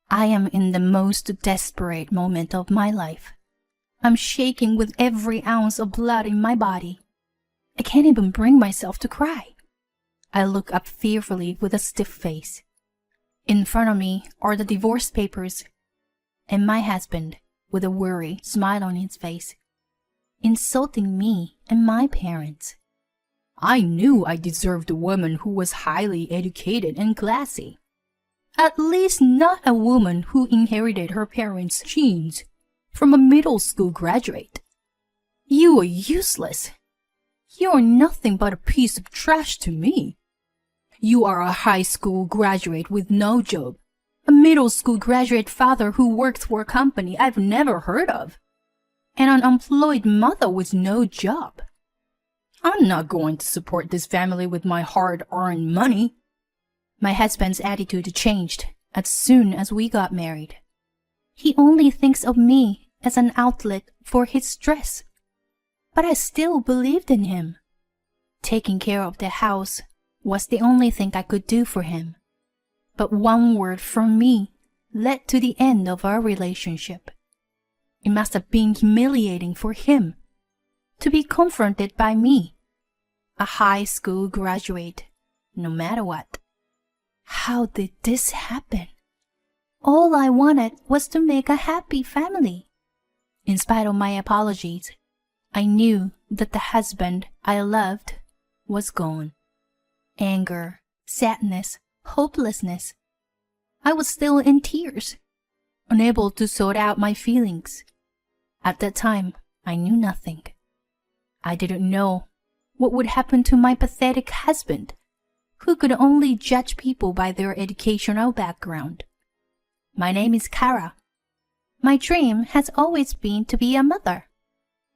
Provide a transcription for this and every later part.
I am in the most desperate moment of my life. I'm shaking with every ounce of blood in my body. I can't even bring myself to cry. I look up fearfully with a stiff face. In front of me are the divorce papers, and my husband, with a worried smile on his face, insulting me and my parents. I knew I deserved a woman who was highly educated and classy. At least not a woman who inherited her parents' genes from a middle school graduate. You are useless. You are nothing but a piece of trash to me. You are a high school graduate with no job, a middle school graduate father who works for a company I've never heard of, and an unemployed mother with no job. I'm not going to support this family with my hard-earned money. My husband's attitude changed as soon as we got married. He only thinks of me as an outlet for his stress. But I still believed in him. Taking care of the house was the only thing I could do for him. But one word from me led to the end of our relationship. It must have been humiliating for him to be confronted by me, a high school graduate, no matter what. How did this happen? All I wanted was to make a happy family. In spite of my apologies, I knew that the husband I loved was gone. Anger, sadness, hopelessness. I was still in tears, unable to sort out my feelings. At that time, I knew nothing. I didn't know what would happen to my pathetic husband, who could only judge people by their educational background. My name is Kara. My dream has always been to be a mother.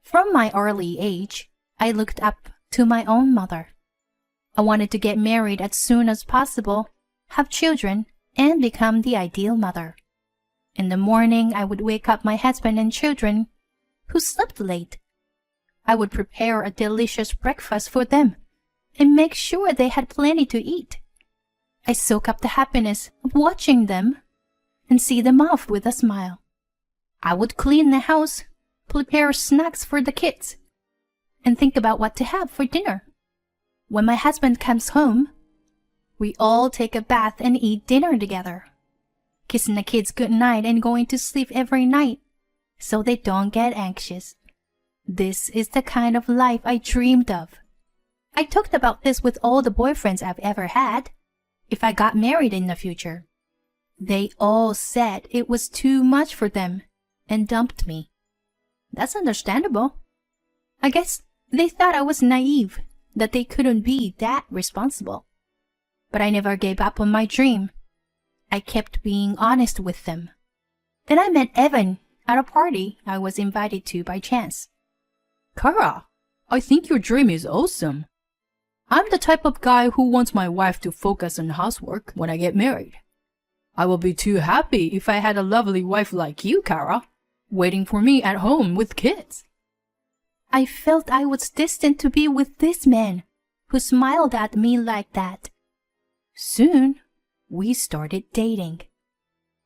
From my early age, I looked up to my own mother. I wanted to get married as soon as possible, have children, and become the ideal mother. In the morning, I would wake up my husband and children, who slept late. I would prepare a delicious breakfast for them and make sure they had plenty to eat. I soak up the happiness of watching them and see them off with a smile. I would clean the house, prepare snacks for the kids, and think about what to have for dinner. When my husband comes home, we all take a bath and eat dinner together, kissing the kids good night and going to sleep every night so they don't get anxious. This is the kind of life I dreamed of. I talked about this with all the boyfriends I've ever had, if I got married in the future. They all said it was too much for them and dumped me. That's understandable. I guess they thought I was naive, that they couldn't be that responsible. But I never gave up on my dream. I kept being honest with them. Then I met Evan at a party I was invited to by chance. Kara, I think your dream is awesome. I'm the type of guy who wants my wife to focus on housework when I get married. I will be too happy if I had a lovely wife like you, Kara, waiting for me at home with kids. I felt I was destined to be with this man who smiled at me like that. Soon, we started dating.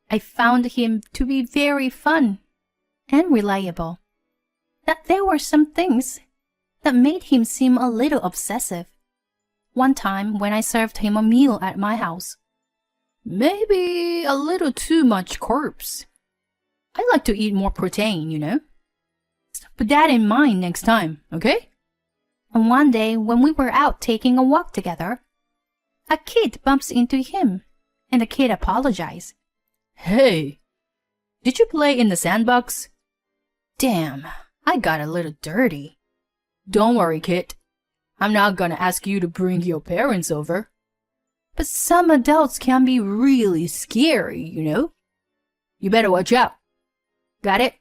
I found him to be very fun and reliable. That there were some things that made him seem a little obsessive. One time when I served him a meal at my house, maybe a little too much carbs. I like to eat more protein, you know. Put that in mind next time, okay? And one day when we were out taking a walk together, a kid bumps into him, and the kid apologized. Hey, did you play in the sandbox? Damn, I got a little dirty. Don't worry, kid. I'm not gonna ask you to bring your parents over. But some adults can be really scary, you know? You better watch out. Got it?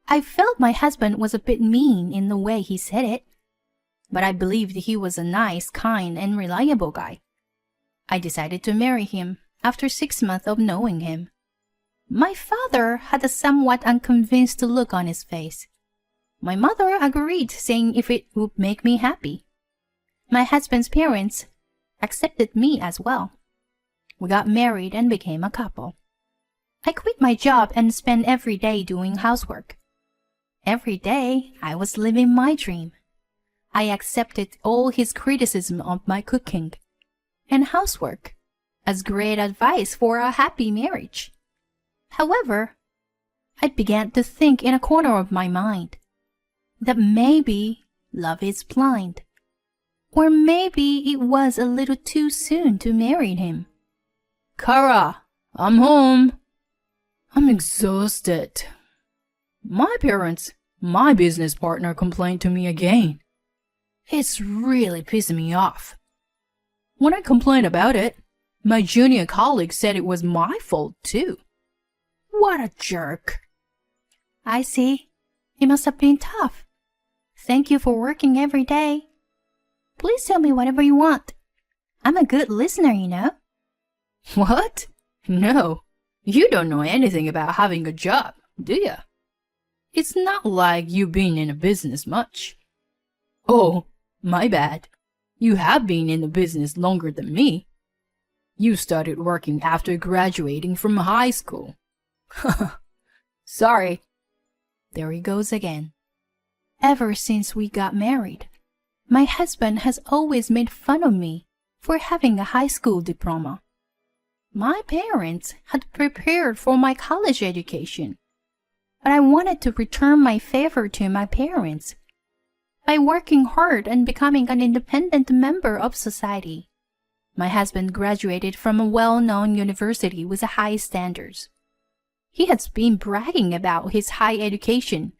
I felt my husband was a bit mean in the way he said it, but I believed he was a nice, kind, and reliable guy. I decided to marry him after 6 months of knowing him. My father had a somewhat unconvinced look on his face. My mother agreed, saying if it would make me happy. My husband's parents accepted me as well. We got married and became a couple. I quit my job and spent every day doing housework. Every day, I was living my dream. I accepted all his criticism of my cooking and housework as great advice for a happy marriage. However, I began to think in a corner of my mind that maybe love is blind, or maybe it was a little too soon to marry him. Kara, I'm home. I'm exhausted. My parents, my business partner complained to me again. It's really pissing me off. When I complained about it, my junior colleague said it was my fault too. What a jerk. I see. It must have been tough. Thank you for working every day. Please tell me whatever you want. I'm a good listener, you know. What? No, you don't know anything about having a job, do you? It's not like you've been in a business much. Oh, my bad. You have been in the business longer than me. You started working after graduating from high school. Sorry. There he goes again. Ever since we got married, my husband has always made fun of me for having a high school diploma. My parents had prepared for my college education, but I wanted to return my favor to my parents by working hard and becoming an independent member of society. My husband graduated from a well-known university with high standards. He has been bragging about his high education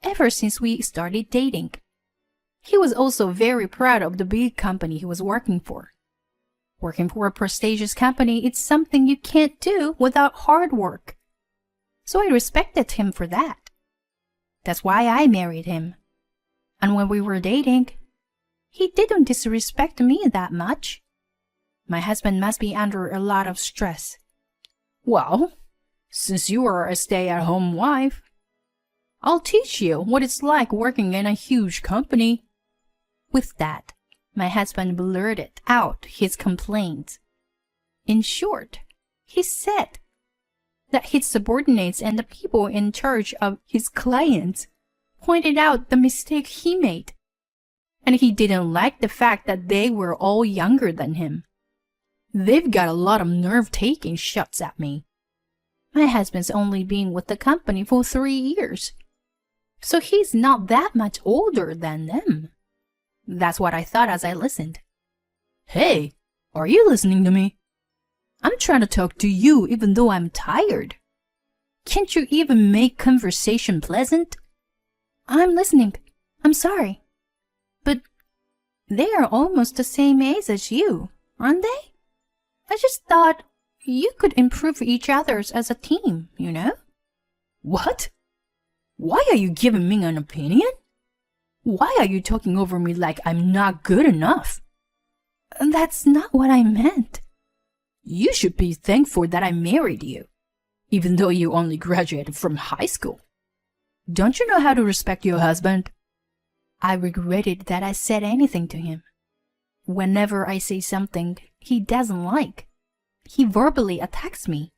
ever since we started dating. He was also very proud of the big company he was working for. Working for a prestigious company is something you can't do without hard work. So I respected him for that. That's why I married him. And when we were dating, he didn't disrespect me that much. My husband must be under a lot of stress. Well, since you are a stay-at-home wife, I'll teach you what it's like working in a huge company. With that, my husband blurted out his complaints. In short, he said that his subordinates and the people in charge of his clients pointed out the mistake he made, and he didn't like the fact that they were all younger than him. They've got a lot of nerve taking shots at me. My husband's only been with the company for 3 years, so he's not that much older than them. That's what I thought as I listened. Hey, are you listening to me? I'm trying to talk to you even though I'm tired. Can't you even make conversation pleasant? I'm listening. I'm sorry. But they are almost the same age as you, aren't they? I just thought you could improve each other's as a team, you know? What? Why are you giving me an opinion? Why are you talking over me like I'm not good enough? That's not what I meant. You should be thankful that I married you, even though you only graduated from high school. Don't you know how to respect your husband? I regretted that I said anything to him. Whenever I say something he doesn't like, he verbally attacks me.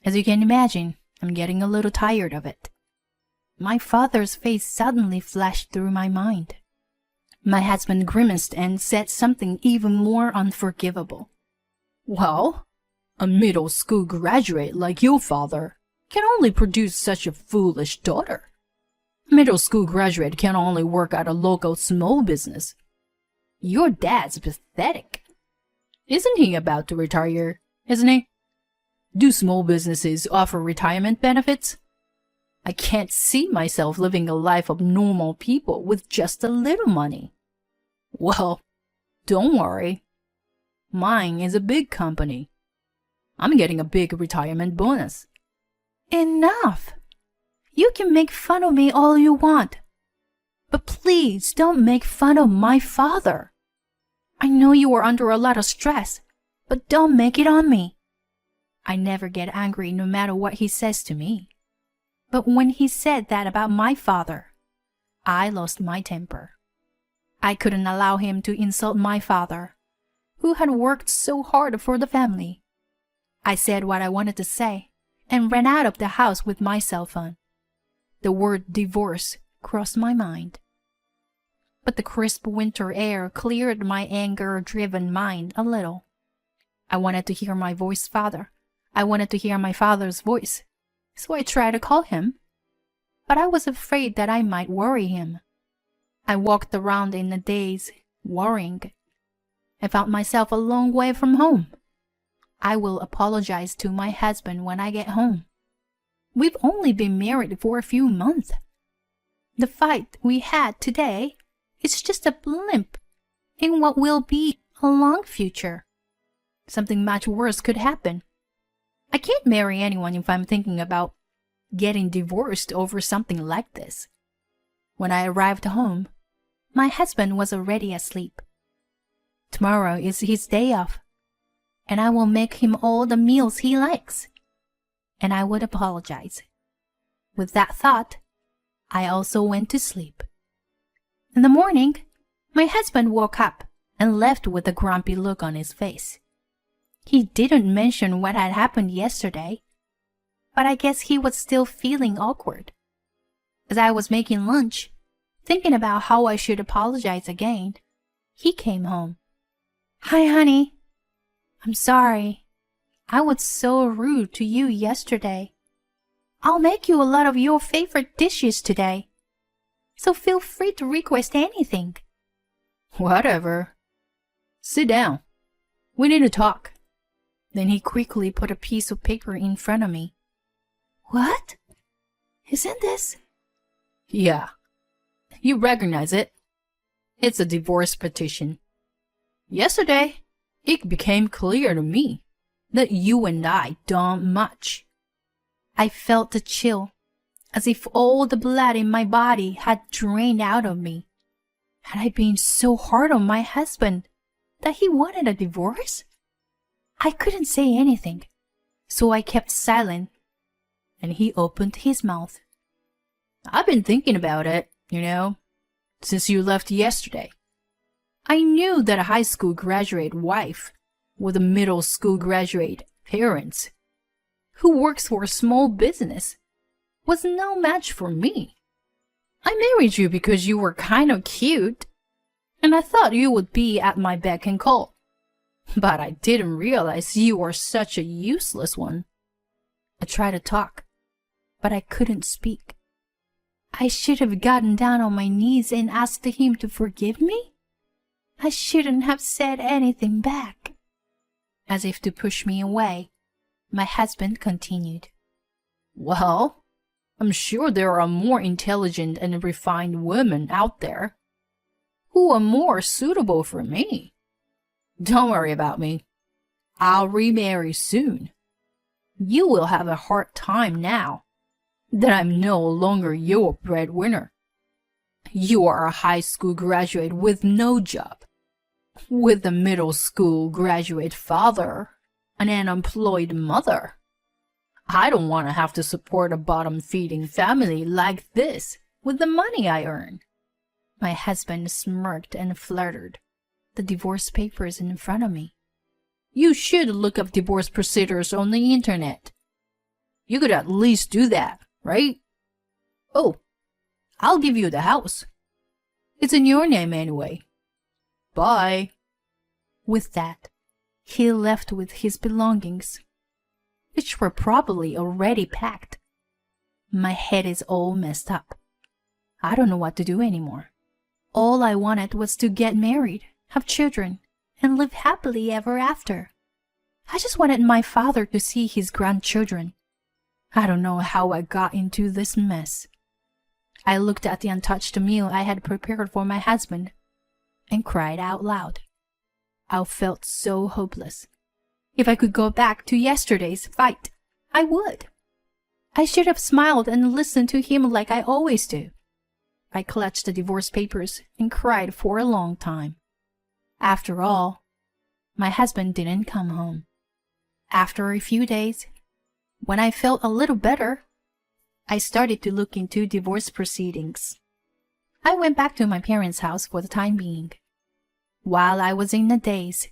As you can imagine, I'm getting a little tired of it. My father's face suddenly flashed through my mind. My husband grimaced and said something even more unforgivable. Well, a middle school graduate like your father can only produce such a foolish daughter. A middle school graduate can only work at a local small business. Your dad's pathetic. Isn't he about to retire, isn't he? Do small businesses offer retirement benefits? I can't see myself living a life of normal people with just a little money. Well, don't worry. Mine is a big company. I'm getting a big retirement bonus. Enough! You can make fun of me all you want, but please don't make fun of my father. I know you are under a lot of stress, but don't make it on me. I never get angry no matter what he says to me. But when he said that about my father, I lost my temper. I couldn't allow him to insult my father, who had worked so hard for the family. I said what I wanted to say, and ran out of the house with my cell phone. The word divorce crossed my mind. But the crisp winter air cleared my anger-driven mind a little. I wanted to hear my father. I wanted to hear my father's voice. So I tried to call him. But I was afraid that I might worry him. I walked around in a daze, worrying. I found myself a long way from home. I will apologize to my husband when I get home. We've only been married for a few months. The fight we had today is just a blimp in what will be a long future. Something much worse could happen. I can't marry anyone if I'm thinking about getting divorced over something like this. When I arrived home, my husband was already asleep. Tomorrow is his day off, and I will make him all the meals he likes. And I would apologize. With that thought, I also went to sleep. In the morning, my husband woke up and left with a grumpy look on his face. He didn't mention what had happened yesterday, but I guess he was still feeling awkward. As I was making lunch, thinking about how I should apologize again, he came home. "Hi, honey. I'm sorry. I was so rude to you yesterday. I'll make you a lot of your favorite dishes today, so feel free to request anything." Whatever. Sit down. We need to talk. Then he quickly put a piece of paper in front of me. "What? Isn't this?" Yeah. You recognize it. It's a divorce petition. Yesterday, it became clear to me that you and I don't much. I felt a chill, as if all the blood in my body had drained out of me. Had I been so hard on my husband that he wanted a divorce? I couldn't say anything, so I kept silent, and he opened his mouth. I've been thinking about it, since you left yesterday. I knew that a high school graduate wife with a middle school graduate parents who works for a small business was no match for me. I married you because you were kind of cute, and I thought you would be at my beck and call. But I didn't realize you were such a useless one. I tried to talk, but I couldn't speak. I should have gotten down on my knees and asked him to forgive me. I shouldn't have said anything back. As if to push me away, my husband continued. Well, I'm sure there are more intelligent and refined women out there who are more suitable for me. Don't worry about me. I'll remarry soon. You will have a hard time now that I'm no longer your breadwinner. You are a high school graduate with no job, with a middle school graduate father and an unemployed mother. I don't want to have to support a bottom-feeding family like this with the money I earn. My husband smirked and fluttered the divorce papers in front of me. You should look up divorce procedures on the internet. You could at least do that, right? Oh, I'll give you the house. It's in your name anyway. Bye. With that, he left with his belongings, which were probably already packed. My head is all messed up. I don't know what to do anymore. All I wanted was to get married, have children, and live happily ever after. I just wanted my father to see his grandchildren. I don't know how I got into this mess. I looked at the untouched meal I had prepared for my husband and cried out loud. I felt so hopeless. If I could go back to yesterday's fight, I would. I should have smiled and listened to him like I always do. I clutched the divorce papers and cried for a long time. After all, my husband didn't come home. After a few days, when I felt a little better, I started to look into divorce proceedings. I went back to my parents' house for the time being. While I was in a daze,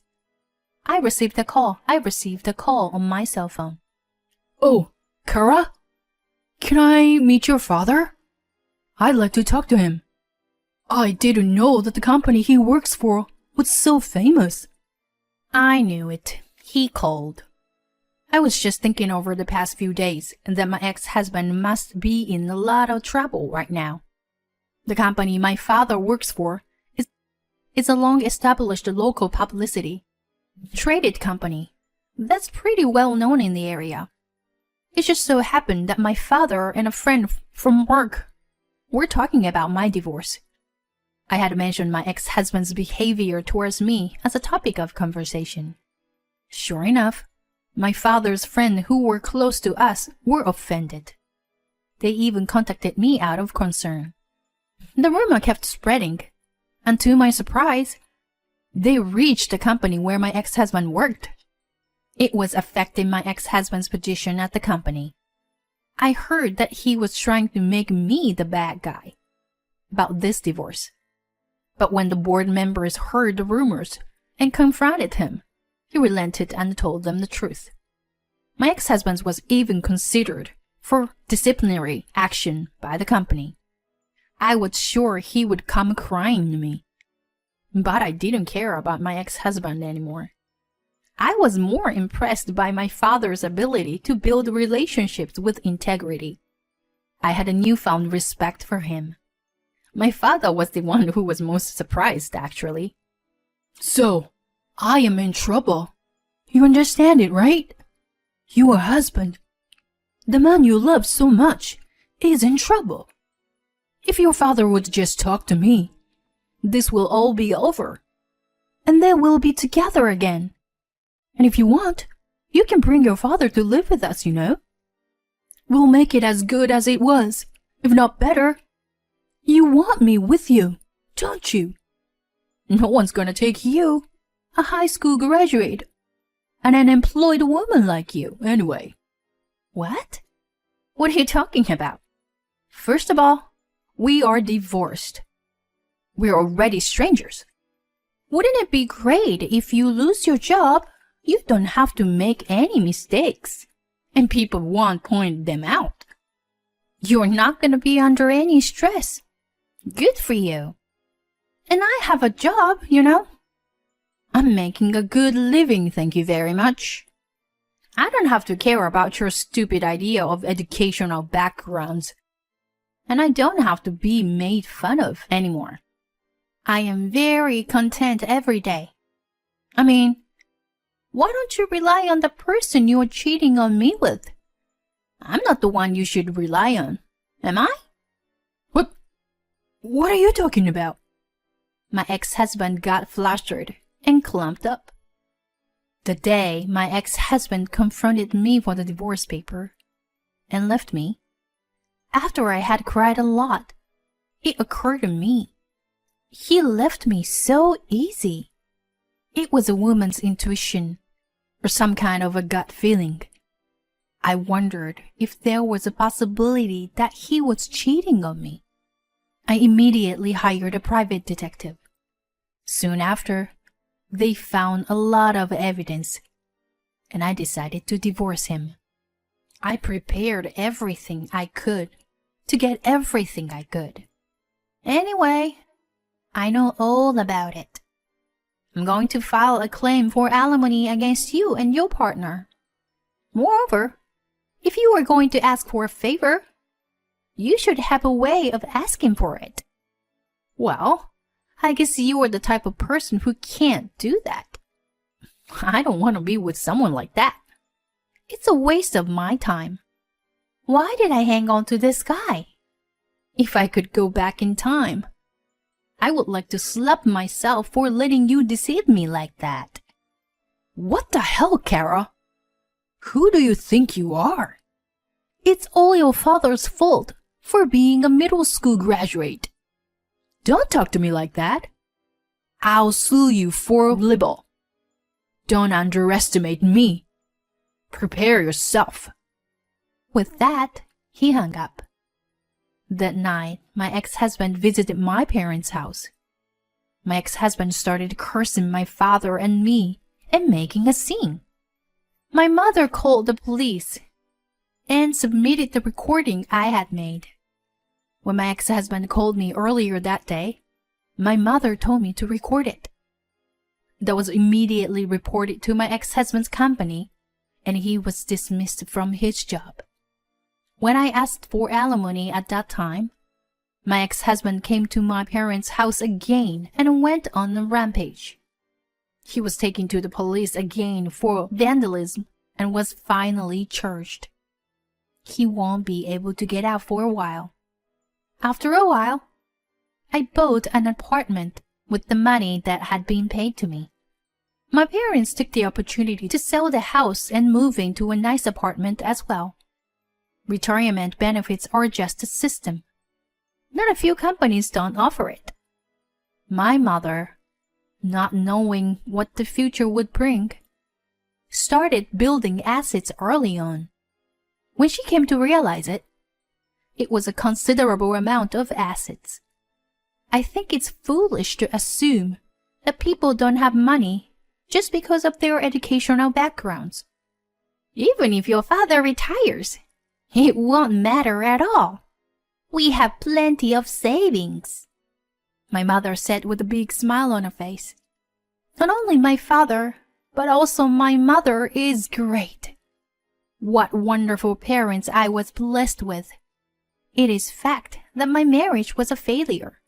I received a call on my cell phone. Oh, Kara? Can I meet your father? I'd like to talk to him. I didn't know that the company he works for was so famous. I knew it. He called. I was just thinking over the past few days that my ex-husband must be in a lot of trouble right now. The company my father works for is a long-established local publicity traded company that's pretty well known in the area. It just so happened that my father and a friend from work were talking about my divorce. I had mentioned my ex-husband's behavior towards me as a topic of conversation. Sure enough, my father's friends who were close to us were offended. They even contacted me out of concern. The rumor kept spreading, and to my surprise, they reached the company where my ex-husband worked. It was affecting my ex-husband's position at the company. I heard that he was trying to make me the bad guy about this divorce. But when the board members heard the rumors and confronted him, he relented and told them the truth. My ex-husband was even considered for disciplinary action by the company. I was sure he would come crying to me. But I didn't care about my ex-husband anymore. I was more impressed by my father's ability to build relationships with integrity. I had a newfound respect for him. My father was the one who was most surprised, actually. So, I am in trouble. You understand it, right? Your husband, the man you love so much, is in trouble. If your father would just talk to me, this will all be over. And then we'll be together again. And if you want, you can bring your father to live with us, you know. We'll make it as good as it was, if not better. You want me with you, don't you? No one's gonna take you, a high school graduate, and an employed woman like you, anyway. What? What are you talking about? First of all, we are divorced. We're already strangers. Wouldn't it be great if you lose your job, you don't have to make any mistakes, and people won't point them out? You're not going to be under any stress. Good for you. And I have a job, you know. I'm making a good living, thank you very much. I don't have to care about your stupid idea of educational backgrounds. And I don't have to be made fun of anymore. I am very content every day. I mean, why don't you rely on the person you're cheating on me with? I'm not the one you should rely on, am I? What are you talking about? My ex-husband got flustered and clumped up. The day my ex-husband confronted me for the divorce paper and left me, after I had cried a lot, it occurred to me. He left me so easy. It was a woman's intuition, or some kind of a gut feeling. I wondered if there was a possibility that he was cheating on me. I immediately hired a private detective. Soon after, they found a lot of evidence, and I decided to divorce him. I prepared everything I could to get everything I could. Anyway, I know all about it. I'm going to file a claim for alimony against you and your partner. Moreover, if you are going to ask for a favor, you should have a way of asking for it. Well, I guess you are the type of person who can't do that. I don't want to be with someone like that. It's a waste of my time. Why did I hang on to this guy? If I could go back in time, I would like to slap myself for letting you deceive me like that. What the hell, Kara? Who do you think you are? It's all your father's fault for being a middle school graduate. Don't talk to me like that. I'll sue you for libel. Don't underestimate me. Prepare yourself. With that, he hung up. That night, my ex-husband visited my parents' house. My ex-husband started cursing my father and me and making a scene. My mother called the police, and and submitted the recording I had made. When my ex-husband called me earlier that day, my mother told me to record it. That was immediately reported to my ex-husband's company, and he was dismissed from his job. When I asked for alimony at that time, my ex-husband came to my parents' house again and went on a rampage. He was taken to the police again for vandalism and was finally charged. He won't be able to get out for a while. After a while, I bought an apartment with the money that had been paid to me. My parents took the opportunity to sell the house and move into a nice apartment as well. Retirement benefits are just a system. Not a few companies don't offer it. My mother, not knowing what the future would bring, started building assets early on. When she came to realize it, it was a considerable amount of assets. I think it's foolish to assume that people don't have money just because of their educational backgrounds. Even if your father retires, it won't matter at all. We have plenty of savings, my mother said with a big smile on her face. Not only my father, but also my mother is great. What wonderful parents I was blessed with. It is fact that my marriage was a failure.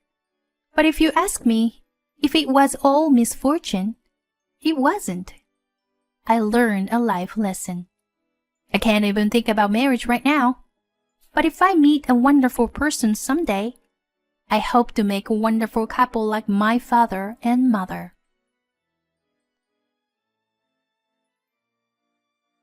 But if you ask me if it was all misfortune, it wasn't. I learned a life lesson. I can't even think about marriage right now. But if I meet a wonderful person someday, I hope to make a wonderful couple like my father and mother.